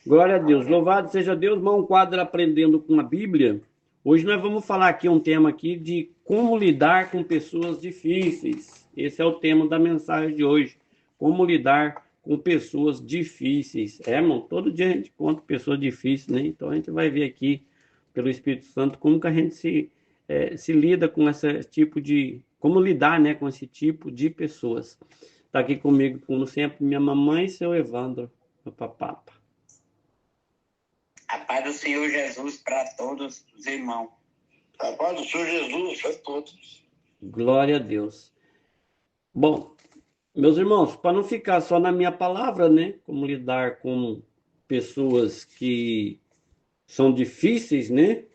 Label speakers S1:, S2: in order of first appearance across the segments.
S1: Glória a Deus. Louvado seja Deus, mão quadra aprendendo com a Bíblia. Hoje nós vamos falar aqui um tema aqui de como lidar com pessoas difíceis. Esse é o tema da mensagem de hoje. Como lidar com pessoas difíceis. Irmão, todo dia a gente conta pessoas difíceis, né? Então a gente vai ver aqui pelo Espírito Santo como que a gente se lida com esse tipo de, como lidar, né, com esse tipo de pessoas. Está aqui comigo, como sempre, minha mamãe e seu Evandro, meu papá.
S2: A paz do Senhor Jesus para todos os irmãos.
S3: A paz do Senhor Jesus para todos.
S1: Glória a Deus. Bom, meus irmãos, para não ficar só na minha palavra, né? Como lidar com pessoas que são difíceis, né?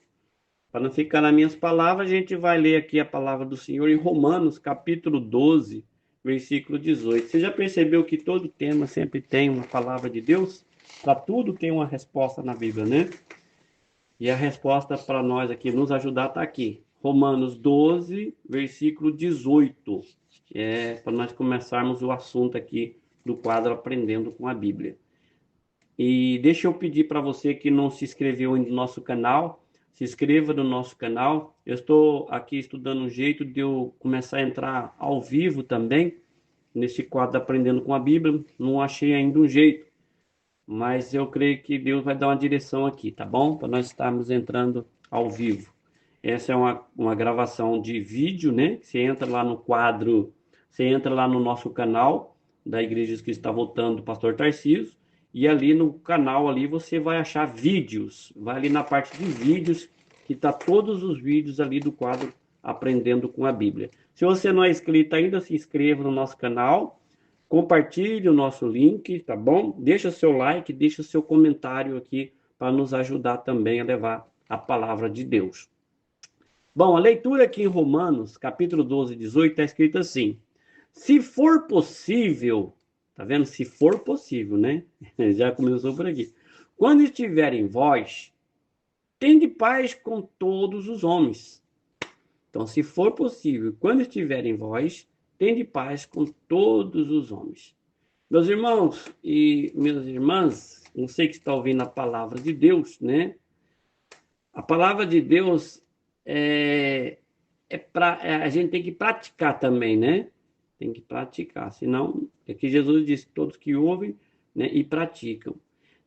S1: Para não ficar nas minhas palavras, a gente vai ler aqui a palavra do Senhor em Romanos, capítulo 12, versículo 18. Você já percebeu que todo tema sempre tem uma palavra de Deus? Para tudo tem uma resposta na Bíblia, né? E a resposta para nós aqui, nos ajudar, está aqui. Romanos 12, versículo 18. Para nós começarmos o assunto aqui do quadro Aprendendo com a Bíblia. E deixa eu pedir para você que não se inscreveu no nosso canal, se inscreva no nosso canal. Eu estou aqui estudando um jeito de eu começar a entrar ao vivo também, nesse quadro Aprendendo com a Bíblia. Não achei ainda um jeito, mas eu creio que Deus vai dar uma direção aqui, tá bom? Para nós estarmos entrando ao vivo. Essa é uma gravação de vídeo, né? Você entra lá no quadro, você entra lá no nosso canal da Igreja que está voltando do Pastor Tarcísio, e ali no canal ali você vai achar vídeos. Vai ali na parte de vídeos, que tá todos os vídeos ali do quadro Aprendendo com a Bíblia. Se você não é inscrito ainda, se inscreva no nosso canal. Compartilhe o nosso link, tá bom? Deixa seu like, deixa seu comentário aqui para nos ajudar também a levar a palavra de Deus. Bom, a leitura aqui em Romanos, capítulo 12, 18, está escrito assim: se for possível, tá vendo? Se for possível, né? Já começou por aqui. Quando estiver em vós, tende paz com todos os homens. Então, se for possível, quando estiver em vós, tende paz com todos os homens. Meus irmãos e minhas irmãs, não sei que está ouvindo a palavra de Deus, né? A palavra de Deus a gente tem que praticar também, né? Tem que praticar, senão é que Jesus disse, todos que ouvem, né, e praticam.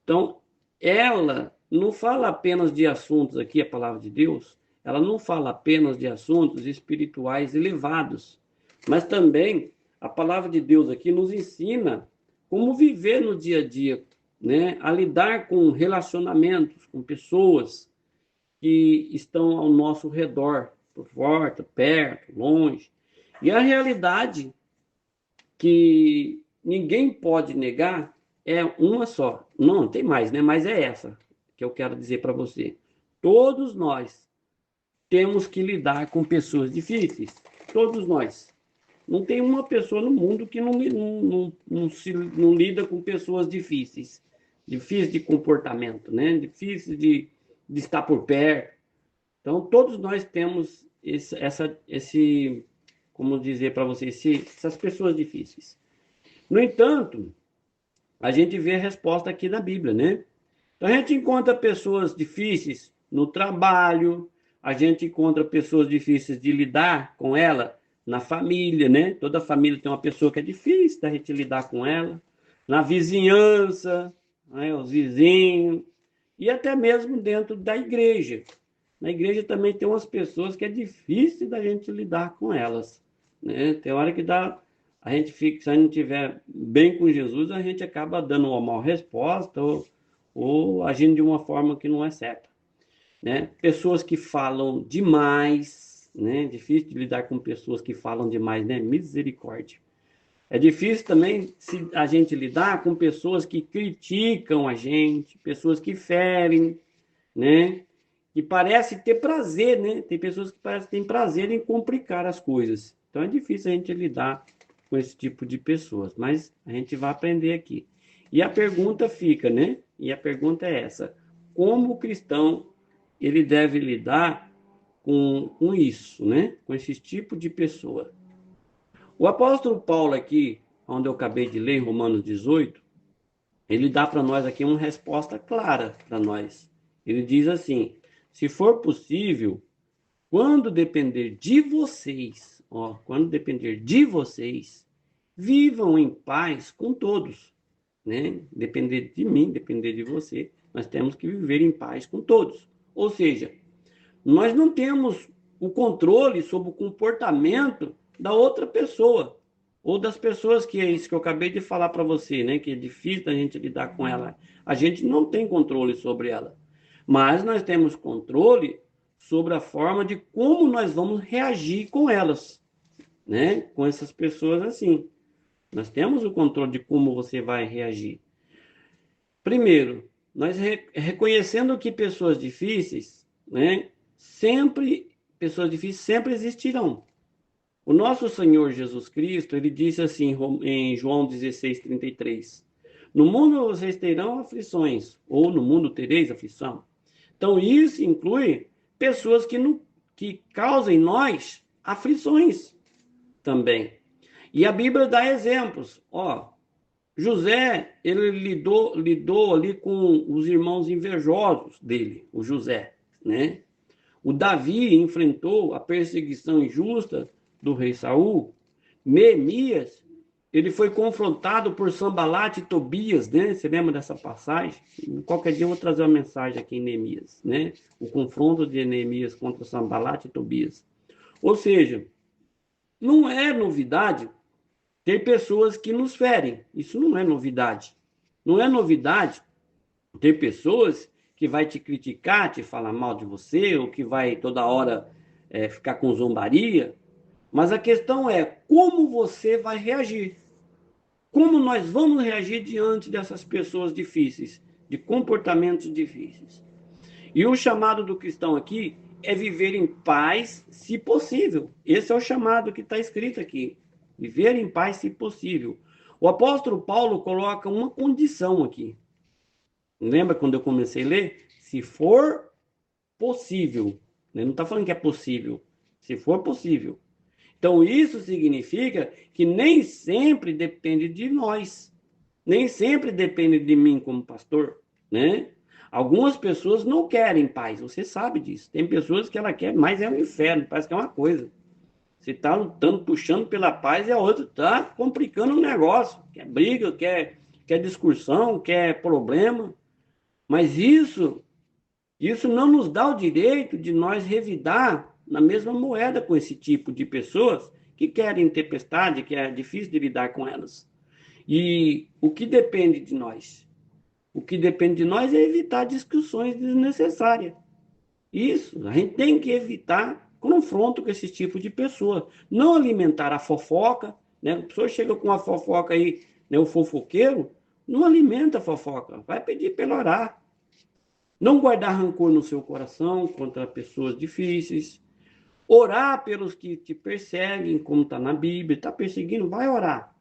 S1: Então, ela não fala apenas de assuntos aqui, a palavra de Deus, ela não fala apenas de assuntos espirituais elevados, mas também a palavra de Deus aqui nos ensina como viver no dia a dia, né? A lidar com relacionamentos, com pessoas que estão ao nosso redor, por fora, perto, longe. E a realidade que ninguém pode negar é uma só. Não, tem mais, né? Mas é essa que eu quero dizer para você. Todos nós temos que lidar com pessoas difíceis. Todos nós. Não tem uma pessoa no mundo que não lida com pessoas difíceis. Difíceis de comportamento, né? Difíceis de estar por perto. Então, todos nós temos como dizer para você, essas pessoas difíceis. No entanto, a gente vê a resposta aqui na Bíblia, né? Então, a gente encontra pessoas difíceis no trabalho, a gente encontra pessoas difíceis de lidar com ela na família, né? Toda família tem uma pessoa que é difícil da gente lidar com ela, na vizinhança, né? Os vizinhos, e até mesmo dentro da igreja. Na igreja também tem umas pessoas que é difícil da gente lidar com elas, né? Tem hora que a gente fica, se a gente não estiver bem com Jesus, a gente acaba dando uma mal resposta ou agindo de uma forma que não é certa, né? Pessoas que falam demais, né? Difícil de lidar com pessoas que falam demais, né? Misericórdia. É difícil também a gente lidar com pessoas que criticam a gente, pessoas que ferem, né? Que parece ter prazer, né? Tem pessoas que parecem ter prazer em complicar as coisas. Então é difícil a gente lidar com esse tipo de pessoas, mas a gente vai aprender aqui. E a pergunta fica, né? E a pergunta é essa: como o cristão ele deve lidar com isso, né? Com esse tipo de pessoa? O apóstolo Paulo aqui, onde eu acabei de ler, em Romanos 18, ele dá para nós aqui uma resposta clara para nós. Ele diz assim: se for possível, quando depender de vocês, ó, quando depender de vocês, vivam em paz com todos, né? Depender de mim, depender de você, nós temos que viver em paz com todos. Ou seja, nós não temos o controle sobre o comportamento da outra pessoa, ou das pessoas, que é isso que eu acabei de falar para você, né? Que é difícil a gente lidar com ela. A gente não tem controle sobre ela, mas nós temos controle sobre a forma de como nós vamos reagir com elas, né? Com essas pessoas assim. Nós temos o controle de como você vai reagir. Primeiro, nós reconhecendo que pessoas difíceis, né? Pessoas difíceis sempre existirão. O nosso Senhor Jesus Cristo, ele disse assim em João 16:33: no mundo vocês terão aflições, ou no mundo tereis aflição. Então, isso inclui pessoas que causam em nós aflições também. E a Bíblia dá exemplos. Ó, José, ele lidou ali com os irmãos invejosos dele, o José, né? O Davi enfrentou a perseguição injusta do rei Saul. Neemias, ele foi confrontado por Sambalate e Tobias, né? Você lembra dessa passagem? Qualquer dia eu vou trazer uma mensagem aqui em Neemias, né? O confronto de Neemias contra Sambalate e Tobias. Ou seja, não é novidade ter pessoas que nos ferem. Isso não é novidade. Não é novidade ter pessoas que vai te criticar, te falar mal de você, ou que vai toda hora ficar com zombaria. Mas a questão é como você vai reagir. Como nós vamos reagir diante dessas pessoas difíceis, de comportamentos difíceis. E o chamado do cristão aqui é viver em paz, se possível. Esse é o chamado que está escrito aqui. Viver em paz, se possível. O apóstolo Paulo coloca uma condição aqui. Lembra quando eu comecei a ler? Se for possível. Ele não está falando que é possível. Se for possível. Então, isso significa que nem sempre depende de nós. Nem sempre depende de mim como pastor, né? Algumas pessoas não querem paz, você sabe disso. Tem pessoas que ela quer, mas é um inferno, parece que é uma coisa. Você está lutando, puxando pela paz, e a outra está complicando o negócio. Quer briga, quer discussão, quer problema. Mas isso não nos dá o direito de nós revidar na mesma moeda com esse tipo de pessoas que querem tempestade, que é difícil de lidar com elas. E o que depende de nós? O que depende de nós é evitar discussões desnecessárias. Isso, a gente tem que evitar confronto com esse tipo de pessoa. Não alimentar a fofoca, né? A pessoa chega com uma fofoca aí, né? O fofoqueiro, não alimenta a fofoca, vai pedir para ele orar. Não guardar rancor no seu coração contra pessoas difíceis. Orar pelos que te perseguem, como está na Bíblia. Está perseguindo, vai orar.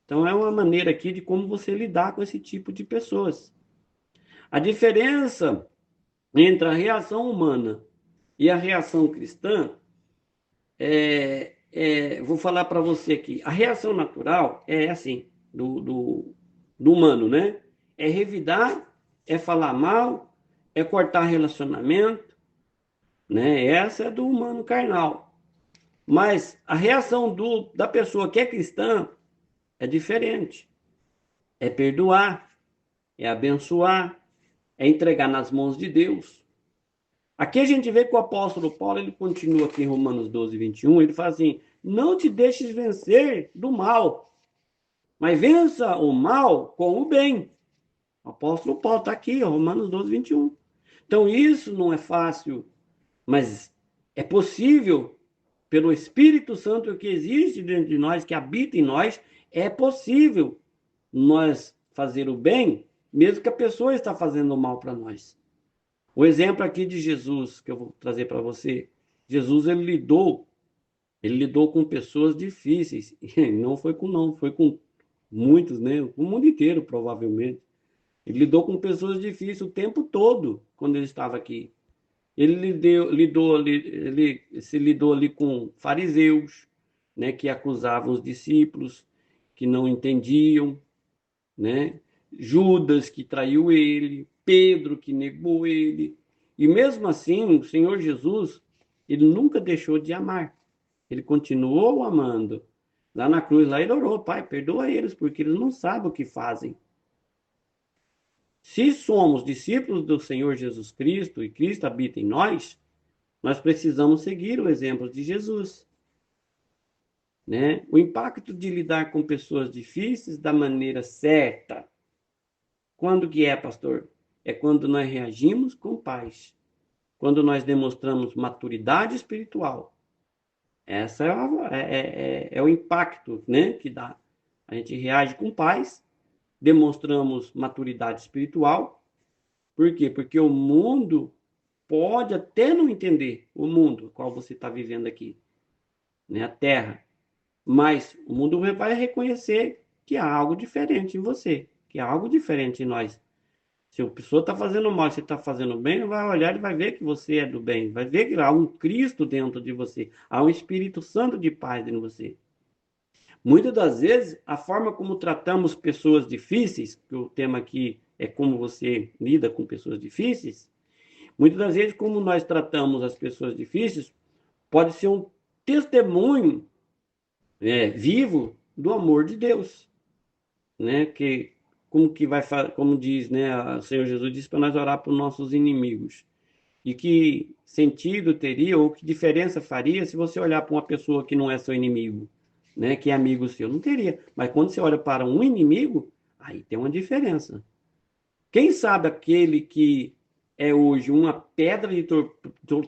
S1: Então, é uma maneira aqui de como você lidar com esse tipo de pessoas. A diferença entre a reação humana e a reação cristã vou falar para você aqui. A reação natural é assim, do humano, né? É revidar, é falar mal, é cortar relacionamento, né? Essa é do humano carnal. Mas a reação da pessoa que é cristã é diferente. É perdoar, é abençoar, é entregar nas mãos de Deus. Aqui a gente vê que o apóstolo Paulo, ele continua aqui em Romanos 12:21, ele fala assim: não te deixes vencer do mal, mas vença o mal com o bem. O apóstolo Paulo está aqui, Romanos 12:21. Então isso não é fácil, mas é possível, pelo Espírito Santo que existe dentro de nós, que habita em nós, é possível nós fazer o bem, mesmo que a pessoa está fazendo o mal para nós. O exemplo aqui de Jesus, que eu vou trazer para você, Jesus ele lidou com pessoas difíceis, não foi com muitos, né? O mundo inteiro, provavelmente. Ele lidou com pessoas difíceis o tempo todo, quando ele estava aqui. Ele lidou ali com fariseus, né, que acusavam os discípulos, que não entendiam, né? Judas que traiu ele, Pedro que negou ele. E mesmo assim, o Senhor Jesus, ele nunca deixou de amar. Ele continuou amando. Lá na cruz, lá ele orou, Pai, perdoa eles, porque eles não sabem o que fazem. Se somos discípulos do Senhor Jesus Cristo e Cristo habita em nós, nós precisamos seguir o exemplo de Jesus, né? O impacto de lidar com pessoas difíceis da maneira certa. Quando que é, pastor? É quando nós reagimos com paz. Quando nós demonstramos maturidade espiritual. Essa é o impacto, né, que dá. A gente reage com paz, demonstramos maturidade espiritual. Por quê? Porque o mundo pode até não entender o mundo qual você está vivendo aqui, né, a Terra. Mas o mundo vai reconhecer que há algo diferente em você, que há algo diferente em nós. Se a pessoa está fazendo mal, se está fazendo bem, vai olhar e vai ver que você é do bem. Vai ver que há um Cristo dentro de você. Há um Espírito Santo de paz dentro de você. Muitas das vezes, a forma como tratamos pessoas difíceis, que o tema aqui é como você lida com pessoas difíceis, muitas das vezes, como nós tratamos as pessoas difíceis, pode ser um testemunho vivo do amor de Deus, né? Que como diz, né? O Senhor Jesus disse para nós orar por nossos inimigos. E que sentido teria ou que diferença faria se você olhar para uma pessoa que não é seu inimigo, né? Que é amigo seu? Não teria. Mas quando você olha para um inimigo, aí tem uma diferença. Quem sabe aquele que é hoje uma pedra de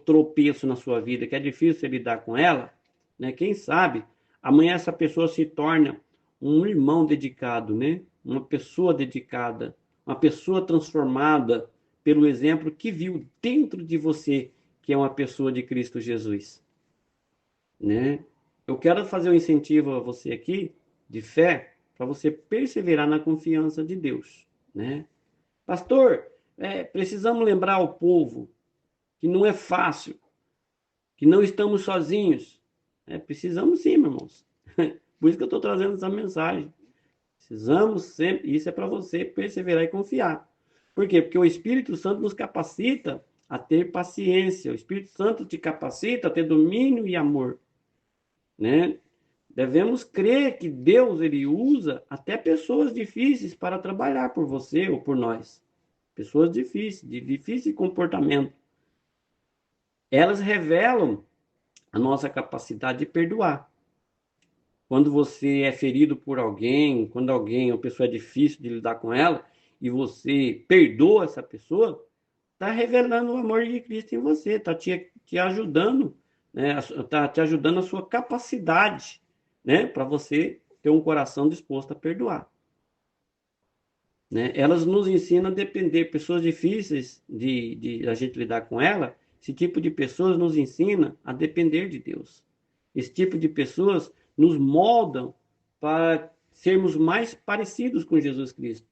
S1: tropeço na sua vida, que é difícil você lidar com ela, né? Quem sabe amanhã essa pessoa se torna um irmão dedicado, né? Uma pessoa dedicada, uma pessoa transformada pelo exemplo que viu dentro de você, que é uma pessoa de Cristo Jesus, né? Eu quero fazer um incentivo a você aqui de fé para você perseverar na confiança de Deus, né? Pastor, precisamos lembrar ao povo que não é fácil, que não estamos sozinhos. Precisamos sim, meus irmãos. Por isso que eu estou trazendo essa mensagem. Precisamos sempre, isso é para você perseverar e confiar. Por quê? Porque o Espírito Santo nos capacita a ter paciência. O Espírito Santo te capacita a ter domínio e amor, né? Devemos crer que Deus ele usa até pessoas difíceis para trabalhar por você ou por nós. Pessoas difíceis, de difícil comportamento. Elas revelam a nossa capacidade de perdoar. Quando você é ferido por alguém, quando alguém, uma pessoa é difícil de lidar com ela, e você perdoa essa pessoa, está revelando o amor de Cristo em você, está te ajudando, né? Está te ajudando a sua capacidade, né? Para você ter um coração disposto a perdoar. Né? Elas nos ensinam a depender, pessoas difíceis de a gente lidar com ela, esse tipo de pessoas nos ensina a depender de Deus. Esse tipo de pessoas nos moldam para sermos mais parecidos com Jesus Cristo.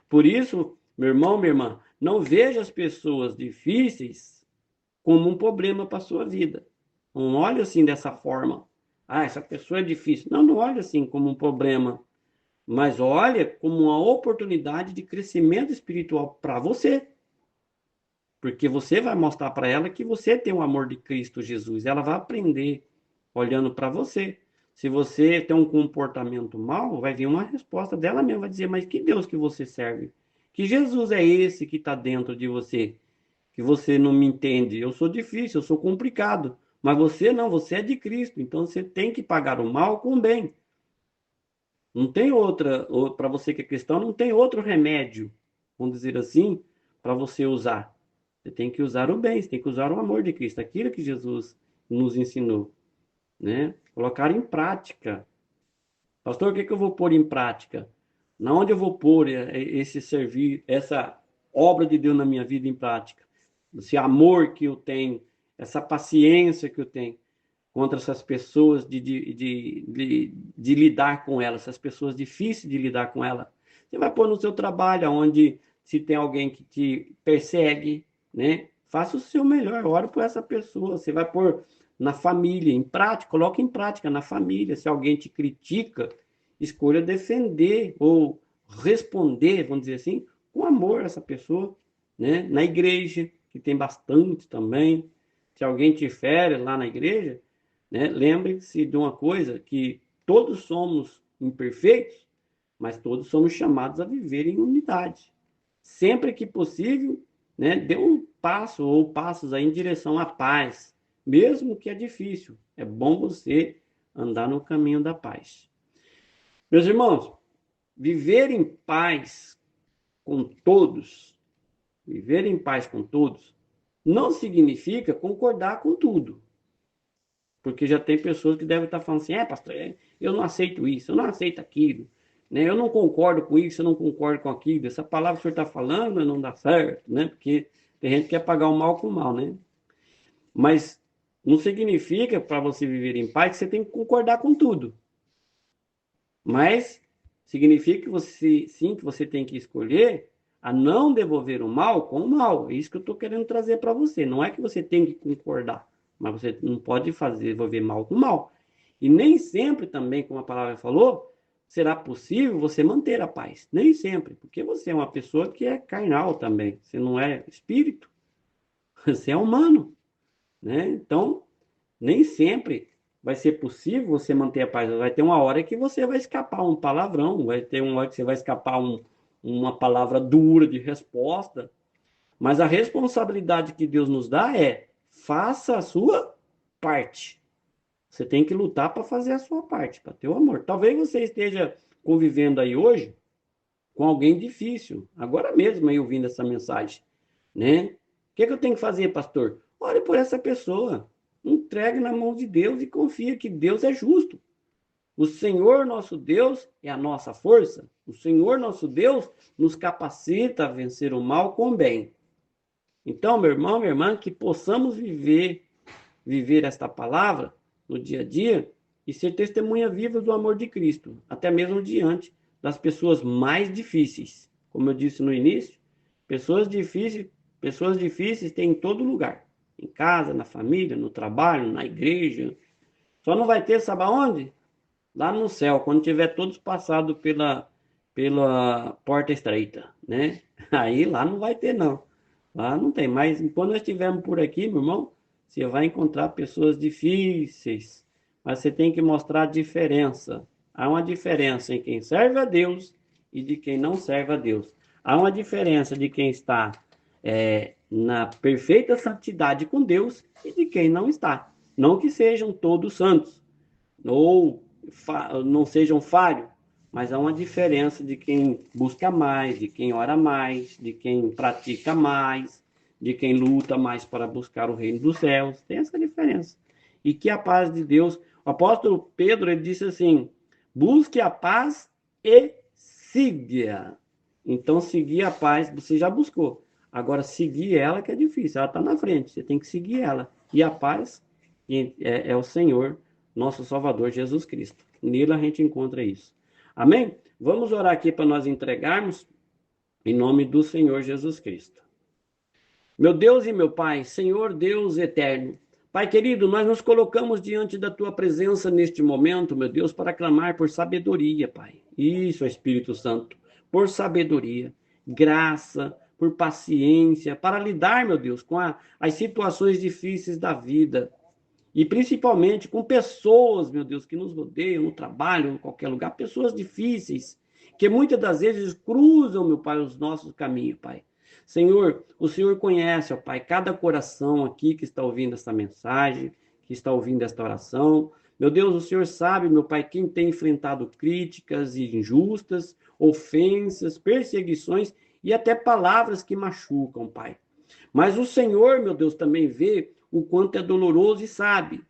S1: Por isso, meu irmão, minha irmã, não veja as pessoas difíceis como um problema para a sua vida. Não olhe assim dessa forma. Ah, essa pessoa é difícil. Não, não olhe assim como um problema, mas olha como uma oportunidade de crescimento espiritual para você. Porque você vai mostrar para ela que você tem o amor de Cristo Jesus. Ela vai aprender olhando para você. Se você tem um comportamento mau, vai vir uma resposta dela mesma, vai dizer, mas que Deus que você serve? Que Jesus é esse que está dentro de você? Que você não me entende? Eu sou difícil, eu sou complicado. Mas você não, você é de Cristo. Então você tem que pagar o mal com o bem. Não tem outra, para você que é cristão, não tem outro remédio, vamos dizer assim, para você usar. Você tem que usar o bem, você tem que usar o amor de Cristo, aquilo que Jesus nos ensinou, né? Colocar em prática. Pastor, o que que eu vou pôr em prática? Na onde eu vou pôr esse servir, essa obra de Deus na minha vida em prática? Esse amor que eu tenho, essa paciência que eu tenho contra essas pessoas de lidar com elas, essas pessoas difíceis de lidar com ela. Você vai pôr no seu trabalho, onde se tem alguém que te persegue, né? Faça o seu melhor, ore por essa pessoa. Você vai pôr na família, em prática, coloque em prática na família. Se alguém te critica, escolha defender ou responder, vamos dizer assim, com amor a essa pessoa, né? Na igreja, que tem bastante também. Se alguém te fere lá na igreja, né? Lembre-se de uma coisa, que todos somos imperfeitos, mas todos somos chamados a viver em unidade. Sempre que possível, né? Dê um passo ou passos aí em direção à paz, mesmo que é difícil. É bom você andar no caminho da paz. Meus irmãos, viver em paz com todos, viver em paz com todos, não significa concordar com tudo. Porque já tem pessoas que devem estar falando assim, pastor, eu não aceito isso, eu não aceito aquilo, né? Eu não concordo com isso, eu não concordo com aquilo. Essa palavra que o senhor está falando não dá certo, né? Porque tem gente que quer pagar o mal com o mal, né? Mas não significa, para você viver em paz, que você tem que concordar com tudo. Mas significa que você, sim, que você tem que escolher a não devolver o mal com o mal. É isso que eu estou querendo trazer para você. Não é que você tem que concordar, mas você não pode devolver mal com mal. E nem sempre também, como a palavra falou, será possível você manter a paz. Nem sempre, porque você é uma pessoa que é carnal também. Você não é espírito, você é humano, né? Então, nem sempre vai ser possível você manter a paz. Vai ter uma hora que você vai escapar um palavrão, vai ter uma hora que você vai escapar uma palavra dura de resposta. Mas a responsabilidade que Deus nos dá é: faça a sua parte. Você tem que lutar para fazer a sua parte, para ter o amor. Talvez você esteja convivendo aí hoje com alguém difícil, agora mesmo aí ouvindo essa mensagem, né? O que eu tenho que fazer, pastor? Ore por essa pessoa. Entregue na mão de Deus e confia que Deus é justo. O Senhor nosso Deus é a nossa força. O Senhor nosso Deus nos capacita a vencer o mal com o bem. Então, meu irmão, minha irmã, que possamos viver esta palavra no dia a dia e ser testemunha viva do amor de Cristo, até mesmo diante das pessoas mais difíceis. Como eu disse no início, pessoas difíceis tem em todo lugar. Em casa, na família, no trabalho, na igreja. Só não vai ter, sabe aonde? Lá no céu, quando tiver todos passados pela porta estreita, né? Aí lá não vai ter, não. Lá não tem. Mas quando nós estivermos por aqui, meu irmão, você vai encontrar pessoas difíceis. Mas você tem que mostrar a diferença. Há uma diferença em quem serve a Deus e de quem não serve a Deus. Há uma diferença de quem está na perfeita santidade com Deus e de quem não está. Não que sejam todos santos, ou não sejam falhos, mas há uma diferença de quem busca mais, de quem ora mais, de quem pratica mais, de quem luta mais para buscar o reino dos céus. Tem essa diferença. E que a paz de Deus... O apóstolo Pedro, ele disse assim, busque a paz e siga. Então, seguir a paz, você já buscou. Agora, seguir ela que é difícil, ela está na frente, você tem que seguir ela. E a paz é o Senhor, nosso Salvador, Jesus Cristo. Nele a gente encontra isso. Amém? Vamos orar aqui para nós entregarmos em nome do Senhor Jesus Cristo. Meu Deus e meu Pai, Senhor Deus eterno, Pai querido, nós nos colocamos diante da Tua presença neste momento, meu Deus, para clamar por sabedoria, Pai. Isso, Espírito Santo, por sabedoria, graça, por paciência, para lidar, meu Deus, com as situações difíceis da vida. E principalmente com pessoas, meu Deus, que nos rodeiam no trabalho, em qualquer lugar, pessoas difíceis, que muitas das vezes cruzam, meu Pai, os nossos caminhos, Pai. Senhor, o Senhor conhece, ó Pai, cada coração aqui que está ouvindo essa mensagem, que está ouvindo esta oração. Meu Deus, o Senhor sabe, meu Pai, quem tem enfrentado críticas injustas, ofensas, perseguições e até palavras que machucam, Pai. Mas o Senhor, meu Deus, também vê o quanto é doloroso e sabe.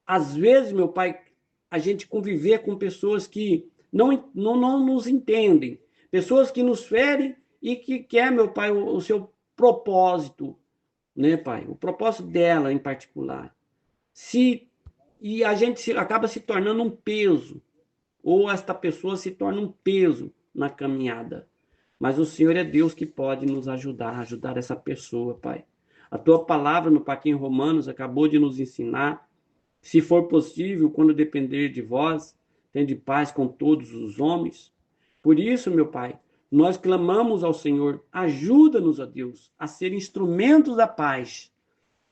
S1: Às vezes, meu Pai, a gente conviver com pessoas que não nos entendem, pessoas que nos ferem e que quer, meu Pai, o seu propósito, né, Pai? O propósito dela em particular. E a gente acaba se tornando um peso, ou esta pessoa se torna um peso na caminhada. Mas o Senhor é Deus que pode nos ajudar essa pessoa, Pai. A tua palavra no Paquim Romanos acabou de nos ensinar, se for possível, quando depender de vós, tende paz com todos os homens. Por isso, meu Pai, nós clamamos ao Senhor, ajuda-nos, ó Deus, a ser instrumentos da paz.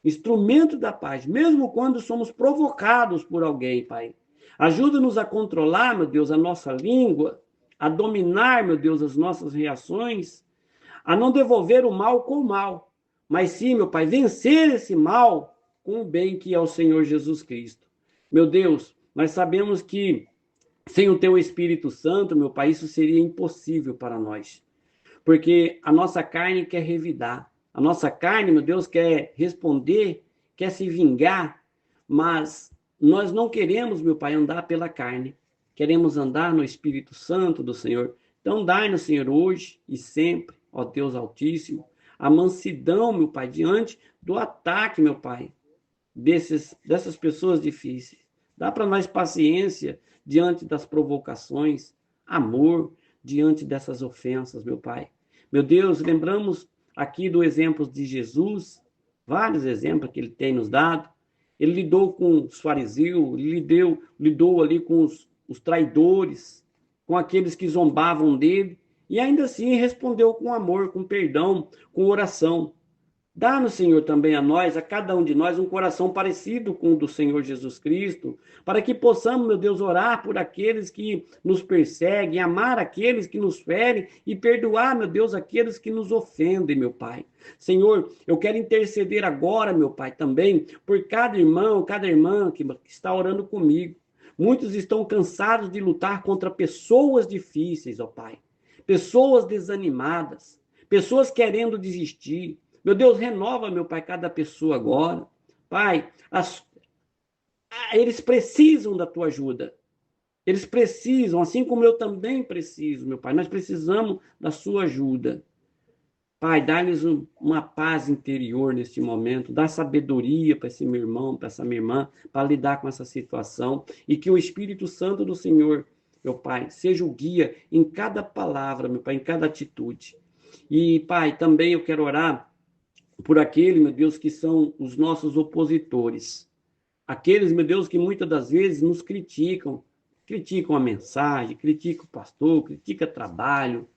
S1: Instrumento da paz, mesmo quando somos provocados por alguém, Pai. Ajuda-nos a controlar, meu Deus, a nossa língua, a dominar, meu Deus, as nossas reações, a não devolver o mal com o mal, mas sim, meu Pai, vencer esse mal com o bem que é o Senhor Jesus Cristo. Meu Deus, nós sabemos que sem o Teu Espírito Santo, meu Pai, isso seria impossível para nós, porque a nossa carne quer revidar, a nossa carne, meu Deus, quer responder, quer se vingar, mas nós não queremos, meu Pai, andar pela carne, queremos andar no Espírito Santo do Senhor. Então, dai-nos, Senhor, hoje e sempre, ó Deus Altíssimo, a mansidão, meu Pai, diante do ataque, meu Pai, dessas pessoas difíceis. Dá para nós paciência diante das provocações, amor diante dessas ofensas, meu Pai. Meu Deus, lembramos aqui do exemplo de Jesus, vários exemplos que ele tem nos dado. Ele lidou com os fariseus, lidou ali com os traidores, com aqueles que zombavam dele, e ainda assim respondeu com amor, com perdão, com oração. Dá-nos, Senhor, também a nós, a cada um de nós, um coração parecido com o do Senhor Jesus Cristo, para que possamos, meu Deus, orar por aqueles que nos perseguem, amar aqueles que nos ferem e perdoar, meu Deus, aqueles que nos ofendem, meu Pai. Senhor, eu quero interceder agora, meu Pai, também, por cada irmão, cada irmã que está orando comigo. Muitos estão cansados de lutar contra pessoas difíceis, ó Pai. Pessoas desanimadas, pessoas querendo desistir. Meu Deus, renova, meu Pai, cada pessoa agora. Pai, eles precisam da tua ajuda. Eles precisam, assim como eu também preciso, meu Pai. Nós precisamos da sua ajuda. Pai, dá-lhes uma paz interior neste momento. Dá sabedoria para esse meu irmão, para essa minha irmã, para lidar com essa situação. E que o Espírito Santo do Senhor, meu Pai, seja o guia em cada palavra, meu Pai, em cada atitude. E, Pai, também eu quero orar por aqueles, meu Deus, que são os nossos opositores. Aqueles, meu Deus, que muitas das vezes nos criticam a mensagem, criticam o pastor, criticam o trabalho.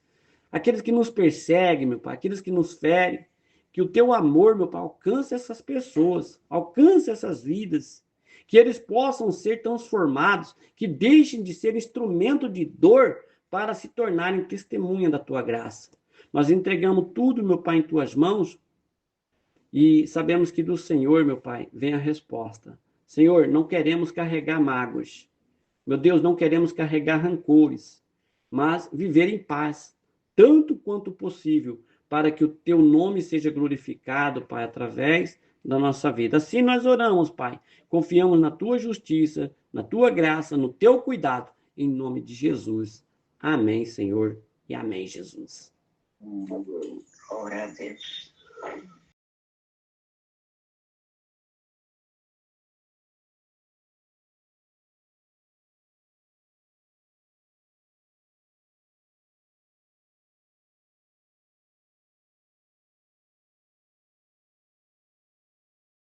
S1: Aqueles que nos perseguem, meu Pai, aqueles que nos ferem. Que o teu amor, meu Pai, alcance essas pessoas, alcance essas vidas. Que eles possam ser transformados, que deixem de ser instrumento de dor para se tornarem testemunha da tua graça. Nós entregamos tudo, meu Pai, em tuas mãos, e sabemos que do Senhor, meu Pai, vem a resposta. Senhor, não queremos carregar mágoas. Meu Deus, não queremos carregar rancores, mas viver em paz, tanto quanto possível, para que o teu nome seja glorificado, Pai, através da nossa vida. Assim nós oramos, Pai. Confiamos na tua justiça, na tua graça, no teu cuidado, em nome de Jesus. Amém, Senhor, e amém, Jesus.
S2: Glória a Deus.